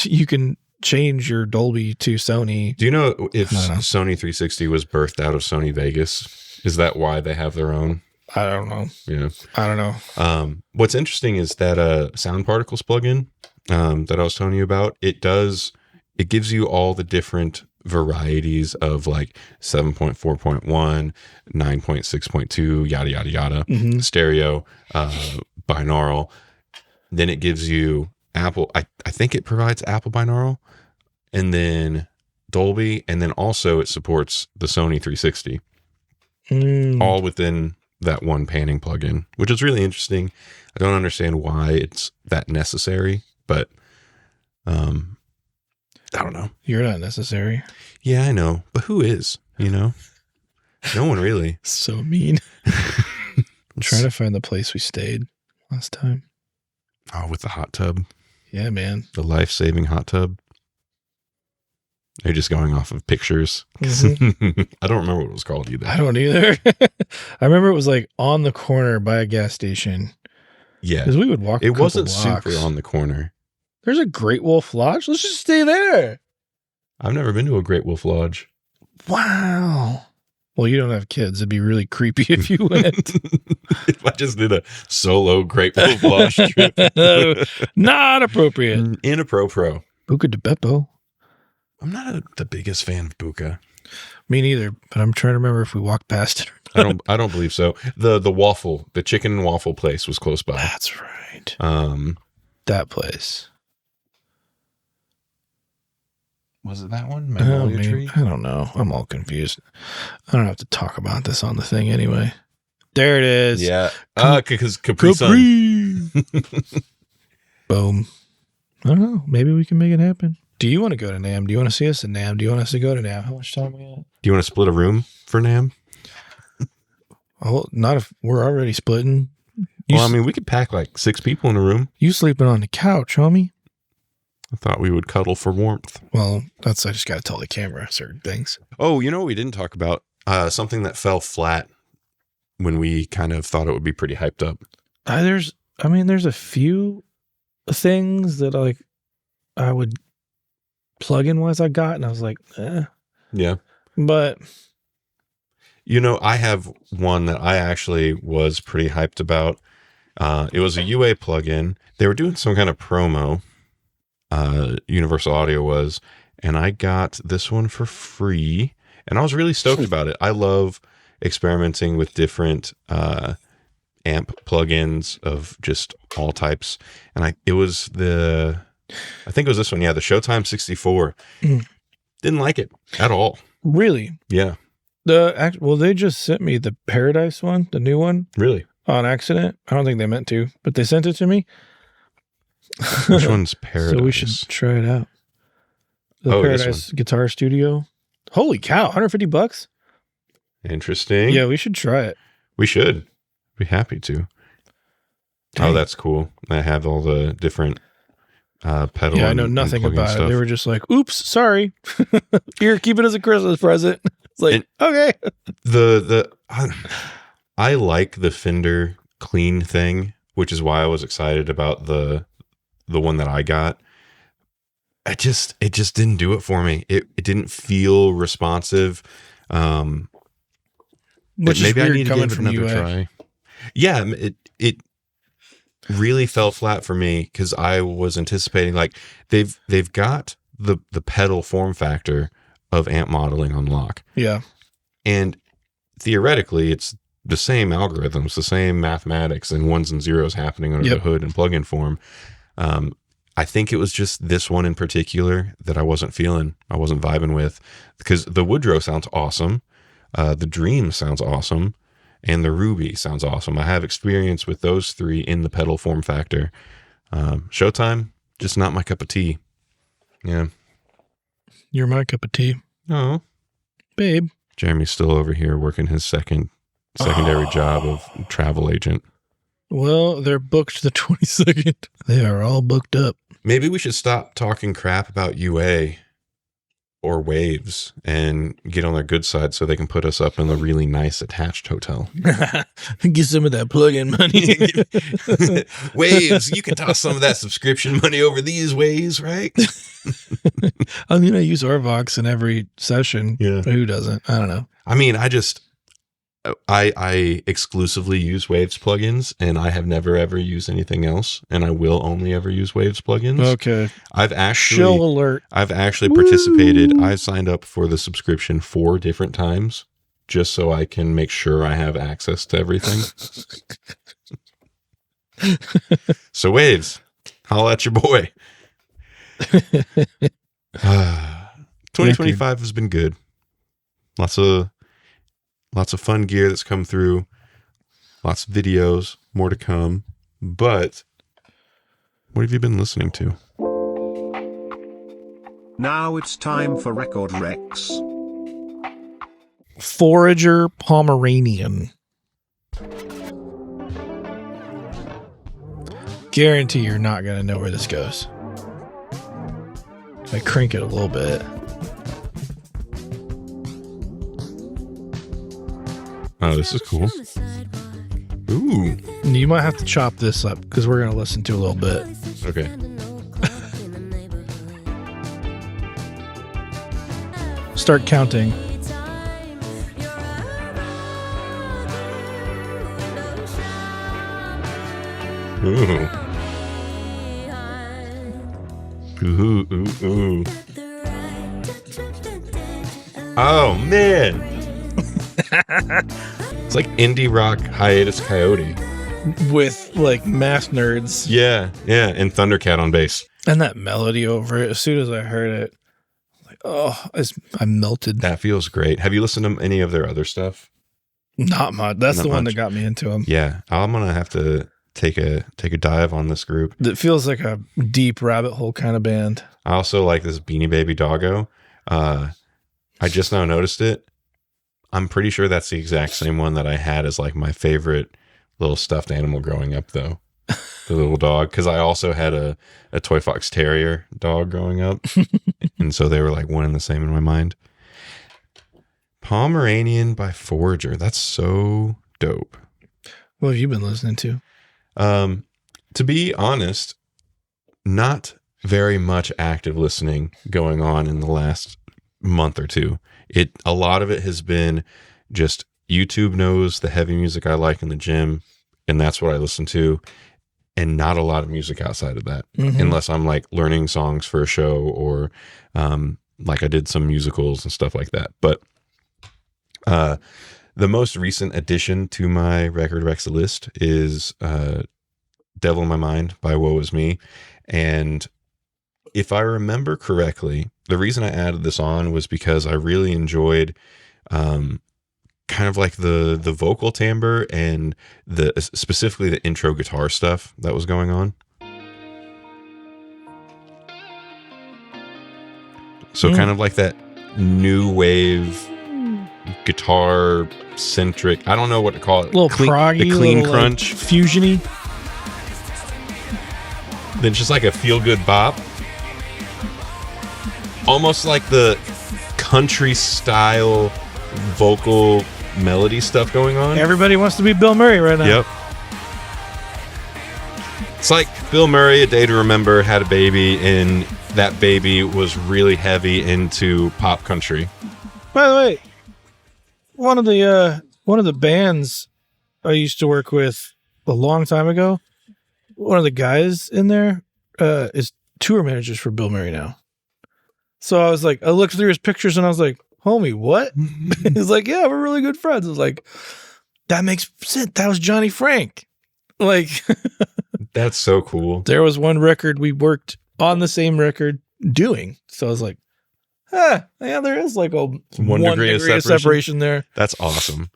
you can change your Dolby to Sony. Do you know if Sony 360 was birthed out of Sony Vegas? Is that why they have their own? I don't know. Yeah. I don't know. What's interesting is that Sound Particles plugin that I was telling you about, it gives you all the different varieties of like 7.4.1, 9.6.2, yada, yada, yada, stereo, binaural. Then it gives you Apple. I think it provides Apple binaural and then Dolby. And then also it supports the Sony 360 all within that one panning plugin, which is really interesting. I don't understand why it's that necessary, but I don't know. You're not necessary. Yeah, I know. But who is, No one really. So mean. I'm trying to find the place we stayed last time. Oh, with the hot tub. Yeah, man. The life-saving hot tub. They're just going off of pictures. I don't remember what it was called either. I don't either. I remember it was like on the corner by a gas station. Yeah. Because we would walk. It wasn't super on the corner. There's a Great Wolf Lodge. Let's just stay there. I've never been to a Great Wolf Lodge. Wow. Well, you don't have kids. It'd be really creepy if you went. If I just did a solo Grateful Wash trip. Not appropriate. Inappropriate. Buca de Beppo. I'm not the biggest fan of Buca. Me neither, but I'm trying to remember if we walked past it or not. I don't believe so. The waffle, the chicken and waffle place was close by. That's right. That place. Was it that one? Magnolia Tree? I don't know. I'm all confused. I don't have to talk about this on the thing anyway. There it is. Yeah. Because Capri Sun. Boom. I don't know. Maybe we can make it happen. Do you want to go to NAMM? Do you want to see us in NAMM? Do you want us to go to NAMM? How much time we got? Do you want to split a room for NAMM? Oh, not if we're already splitting. Well, I mean, we could pack like 6 people in a room. You sleeping on the couch, homie? I thought we would cuddle for warmth. Well, I just got to tell the camera certain things. Oh, you know what we didn't talk about? Something that fell flat when we kind of thought it would be pretty hyped up. There's a few things that I would plug-in wise I got, and I was like, Yeah. But I have one that I actually was pretty hyped about. It was a UA plugin. They were doing some kind of promo. Universal Audio was, and I got this one for free, and I was really stoked about it. I love experimenting with different amp plugins of just all types, and I think it was this one, the Showtime 64. Didn't like it at all. Really? Yeah. They just sent me the Paradise one, the new one. Really? On accident. I don't think they meant to, but they sent it to me. Which one's Paradise? So we should try it out. The Paradise Guitar Studio. Holy cow, $150? Interesting. Yeah, we should try it. We should. Be happy to. Dang. Oh, that's cool. I have all the different pedal. Yeah, I know nothing about it. They were just like, oops, sorry. Here, keep it as a Christmas present. It's like, okay. I like the Fender clean thing, which is why I was excited about the one that I got. It just didn't do it for me. It didn't feel responsive. Which maybe I need to give it another UA. try. Yeah, it really fell flat for me because I was anticipating they've got the pedal form factor of amp modeling on lock. Yeah. And theoretically it's the same algorithms, the same mathematics and ones and zeros happening under the hood and plugin form. I think it was just this one in particular that I wasn't vibing with, because the Woodrow sounds awesome. The Dream sounds awesome. And the Ruby sounds awesome. I have experience with those 3 in the pedal form factor. Showtime, just not my cup of tea. Yeah. You're my cup of tea. Oh. Babe. Jeremy's still over here working his secondary job of travel agent. Well, they're booked the 22nd. They are all booked up. Maybe we should stop talking crap about UA or Waves and get on their good side so they can put us up in the really nice attached hotel. Get some of that plug-in money. Waves, you can toss some of that subscription money over these ways, right? I mean, I use Orvox in every session. Yeah. Who doesn't? I don't know. I mean, I exclusively use Waves plugins, and I have never ever used anything else, and I will only ever use Waves plugins. Okay. Shill alert. I've actually participated. I've signed up for the subscription 4 different times just so I can make sure I have access to everything. So Waves, holla at your boy. 2025 has been good. Lots of fun gear that's come through. Lots of videos, more to come. But what have you been listening to? Now it's time for Record Rex. Forager Pomeranian. Guarantee you're not going to know where this goes. I crank it a little bit. Oh, this is cool. Ooh. You might have to chop this up because we're going to listen to a little bit. Okay. Start counting. Ooh. Ooh, ooh, ooh. Oh, man. It's like indie rock hiatus coyote. With like math nerds. Yeah, yeah, and Thundercat on bass. And that melody over it. As soon as I heard it, like, I melted. That feels great. Have you listened to any of their other stuff? Not much. That's Not the one much. that got me into them. Yeah, I'm gonna have to take a dive on this group. It feels like a deep rabbit hole kind of band. I also like this Beanie Baby Doggo. I just now noticed it. I'm pretty sure that's the exact same one that I had as like my favorite little stuffed animal growing up, though. The little dog, because I also had a Toy Fox Terrier dog growing up, and so they were like one and the same in my mind. Pomeranian by Forager. That's so dope. What have you been listening to? To be honest, not very much active listening going on in the last month or two. A lot of it has been just YouTube knows the heavy music I like in the gym, and that's what I listen to, and not a lot of music outside of that, unless I'm like learning songs for a show or like I did some musicals and stuff like that. But the most recent addition to my Record Rex list is Devil in My Mind by Woe Is Me. And if I remember correctly, the reason I added this on was because I really enjoyed kind of like the vocal timbre and specifically the intro guitar stuff that was going on. So kind of like that new wave guitar centric, I don't know what to call it. A little proggy, the clean little, crunch. like, fusiony. Then just like a feel good bop. Almost like the country style vocal melody stuff going on. Everybody wants to be Bill Murray right now. Yep. It's like Bill Murray, A Day to Remember, had a baby, and that baby was really heavy into pop country. By the way, one of the bands I used to work with a long time ago, one of the guys in there is tour managers for Bill Murray now. So I was like, I looked through his pictures and I was like, homie, what? He's like, yeah, we're really good friends. I was like, that makes sense. That was Johnny Frank. Like, that's so cool. There was one record we worked on the same record doing. So I was like, yeah, there is like a one degree of separation there. That's awesome.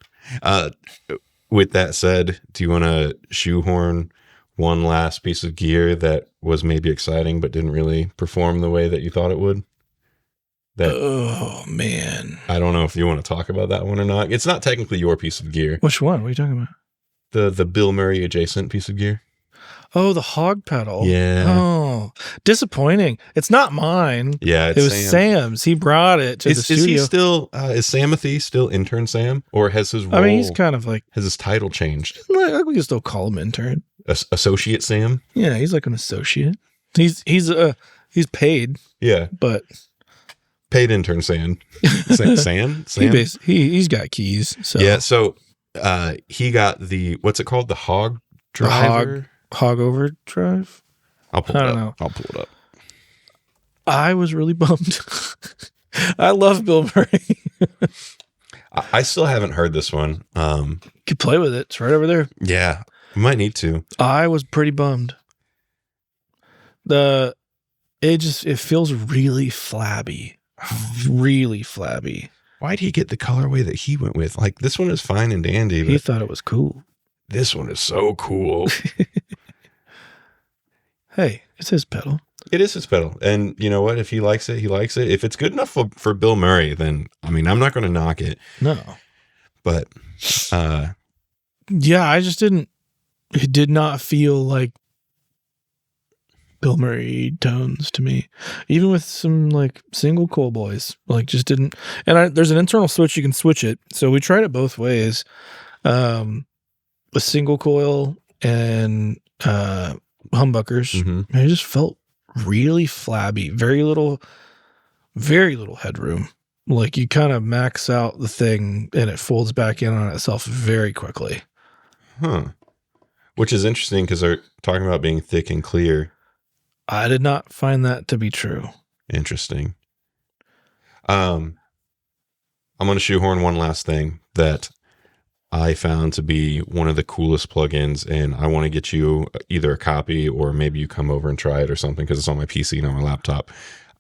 With that said, do you want to shoehorn one last piece of gear that was maybe exciting but didn't really perform the way that you thought it would? Oh, man. I don't know if you want to talk about that one or not. It's not technically your piece of gear. Which one? What are you talking about? The Bill Murray adjacent piece of gear. Oh, the hog pedal. Yeah. Oh, disappointing. It's not mine. Yeah, it was Sam's. He brought it to the studio. Is he still, is Samothy still intern Sam? Or has his role, I mean, he's kind of like, has his title changed? We can still call him intern. Associate Sam? Yeah, he's like an associate. He's paid. Yeah. But paid intern Sam. Sam? He's got keys. So. Yeah, so he got what's it called? The hog driver? Hog overdrive? I'll pull it up. I was really bummed. I love Bill Murray. I still haven't heard this one. You can play with it. It's right over there. Yeah, we might need to. I was pretty bummed. It feels really flabby. Really flabby. Why'd he get the colorway that he went with? Like, this one is fine and dandy. He thought it was cool. This one is so cool. Hey, it's his pedal. It is his pedal. And you know what? If he likes it, he likes it. If it's good enough for Bill Murray, then, I mean, I'm not going to knock it. No. But, yeah, it did not feel like Bill Murray tones to me. Even with some like single coil boys, like just didn't. And there's an internal switch, you can switch it. So we tried it both ways. With single coil and humbuckers. And it just felt really flabby. Very little headroom. Like you kind of max out the thing and it folds back in on itself very quickly. Huh. which is interesting because they're talking about being thick and clear. I did not find that to be true. Interesting. I'm going to shoehorn one last thing that I found to be one of the coolest plugins, and I want to get you either a copy or maybe you come over and try it or something because it's on my PC and on my laptop.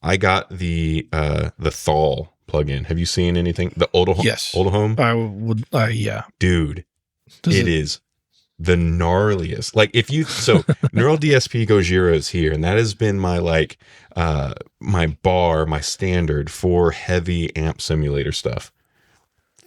I got the Thal plugin. Have you seen anything? The Yes. Home? I would. Yeah. Dude, it is the gnarliest. Like if you Neural DSP Gojira is here, and that has been my my standard for heavy amp simulator stuff.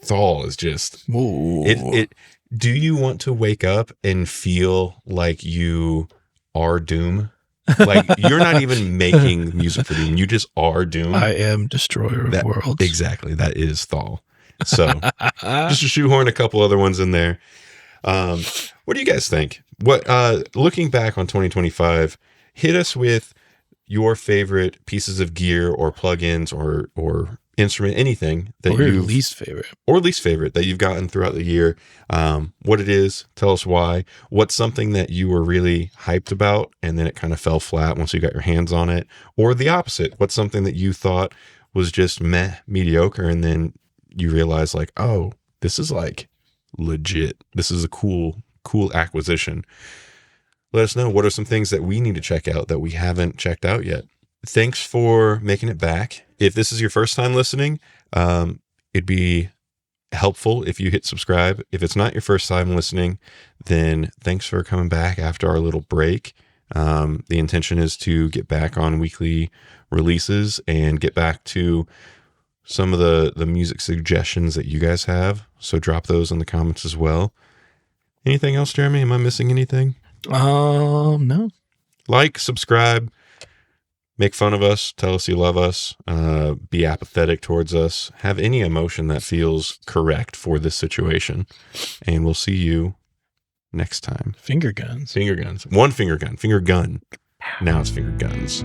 Thal is just it. Do you want to wake up and feel like you are Doom? Like you're not even making music for Doom, you just are Doom. I am Destroyer of Worlds. Exactly, that is Thal. So just to shoehorn a couple other ones in there. What do you guys think? What looking back on 2025, hit us with your favorite pieces of gear or plugins or instrument, anything that you least favorite that you've gotten throughout the year. What it is, tell us why. What's something that you were really hyped about and then it kind of fell flat once you got your hands on it, or the opposite. What's something that you thought was just mediocre and then you realize like, oh, this is like legit. This is a cool acquisition. Let us know what are some things that we need to check out that we haven't checked out yet. Thanks for making it back. If this is your first time listening, it'd be helpful if you hit subscribe. If it's not your first time listening, then thanks for coming back after our little break. The intention is to get back on weekly releases and get back to some of the music suggestions that you guys have. So drop those in the comments as well. Anything else, Jeremy? Am I missing anything? No. Like, subscribe, make fun of us, tell us you love us, be apathetic towards us, have any emotion that feels correct for this situation. And we'll see you next time. Finger guns. One finger gun. Finger gun. Now it's finger guns.